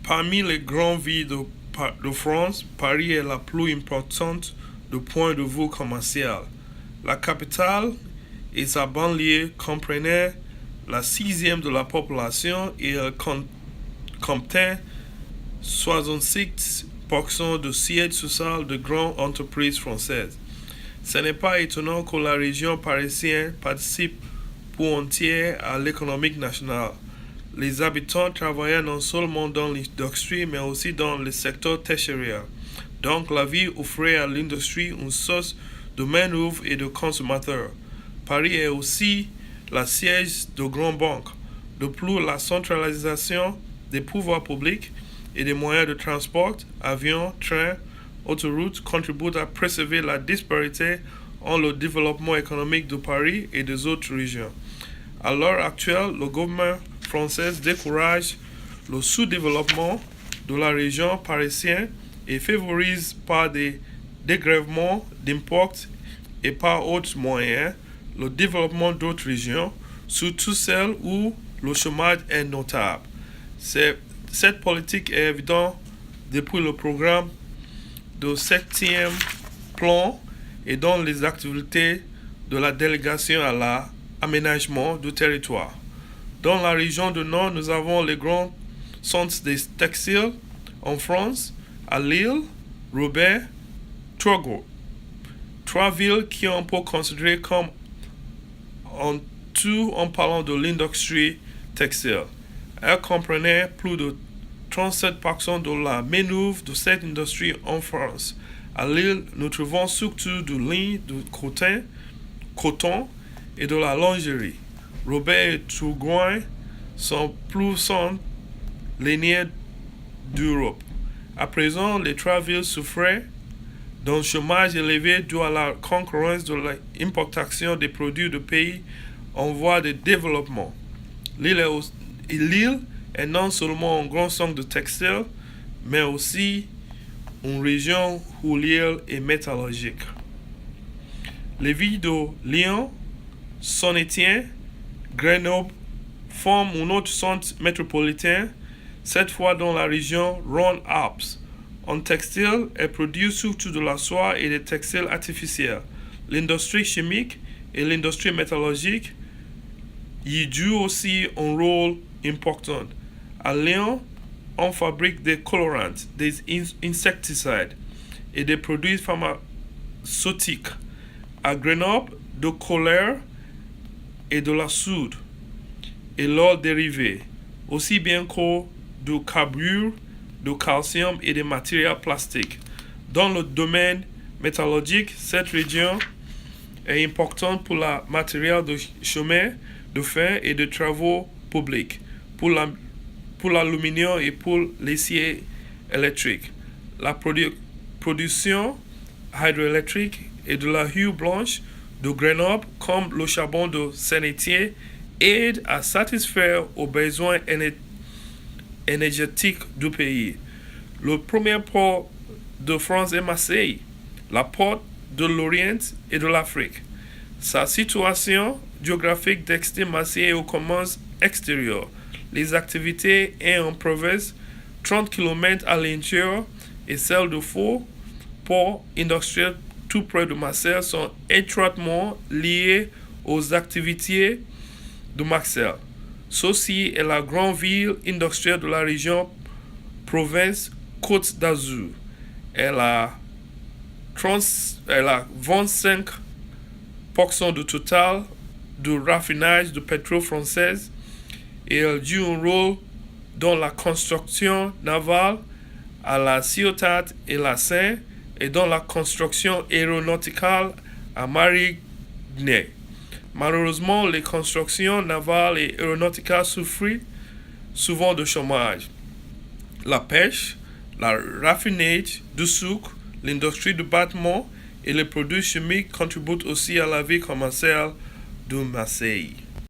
Parmi les grandes villes de France, Paris est la plus importante du point de vue commercial. La capitale et sa banlieue comprenaient la sixième de la population et elle comptait 66% de sièges sociaux de grandes entreprises françaises. Ce n'est pas étonnant que la région parisienne participe pour entier à l'économie nationale. Les habitants travaillaient non seulement dans l'industrie, mais aussi dans le secteur tertiaire. Donc la ville offrait à l'industrie une source de main-d'œuvre et de consommateurs. Paris est aussi la siège de grandes banques. De plus, la centralisation des pouvoirs publics et des moyens de transport, avions, trains, autoroutes, contribue à préserver la disparité entre le développement économique de Paris et des autres régions. À l'heure actuelle, le gouvernement français décourage le sous-développement de la région parisienne et favorise par des dégrèvements d'impôts et par autres moyens le développement d'autres régions, surtout celles où le chômage est notable. Cette politique est évidente depuis le programme de 7e plan et dans les activités de la délégation à l'aménagement du territoire. Dans la région du Nord, nous avons les grands centres des textiles en France, à Lille, Roubaix, Tours. Trois villes qui on peut considérer comme en tout en parlant de l'industrie textile. Elles comprenaient plus de 37% de la main-d'œuvre de cette industrie en France. À Lille, nous trouvons surtout du lin, du coton et de la lingerie. Roubaix et Tourcoing sont plus lignés d'Europe. À présent, les trois villes souffraient d'un chômage élevé dû à la concurrence de l'importation des produits de pays en voie de développement. Lille est non seulement un grand centre de textile, mais aussi une région où l'île est métallurgique. Les villes de Lyon, Saint-Étienne, Grenoble forment un autre centre métropolitain, cette fois dans la région Rhône-Alpes. En textile, elle produit surtout de la soie et des textiles artificiels. L'industrie chimique et l'industrie métallurgique y jouent aussi un rôle important. À Lyon, on fabrique des colorants, des insecticides et des produits pharmaceutiques. À Grenoble, de colère et de la soude et leurs dérivés, aussi bien que du carbure, du calcium et des matériaux plastiques. Dans le domaine métallurgique, cette région est importante pour le matériel de chemin de fer et de travaux publics, pour l'aluminium et pour l'acier électrique. La production hydroélectrique et de la hue blanche de Grenoble, comme le charbon de Saint-Étienne, aide à satisfaire aux besoins énergétiques du pays. Le premier port de France est Marseille, la porte de l'Orient et de l'Afrique. Sa situation géographique d'extrême Marseille au commerce extérieur. Les activités est en province 30 km à l'intérieur et celles de faux ports industriels tout près de Marseille sont étroitement liées aux activités de Marseille. Ceci est la grande ville industrielle de la région province Côte d'Azur. Elle a 25% du total du raffinage de pétrole français et elle joue un rôle dans la construction navale à la Ciotat et la Seine et dans la construction aéronautique à Marigny. Malheureusement, les constructions navales et aéronautiques souffrent souvent de chômage. La pêche, la raffinage du sucre, l'industrie du bâtiment et les produits chimiques contribuent aussi à la vie commerciale de Marseille.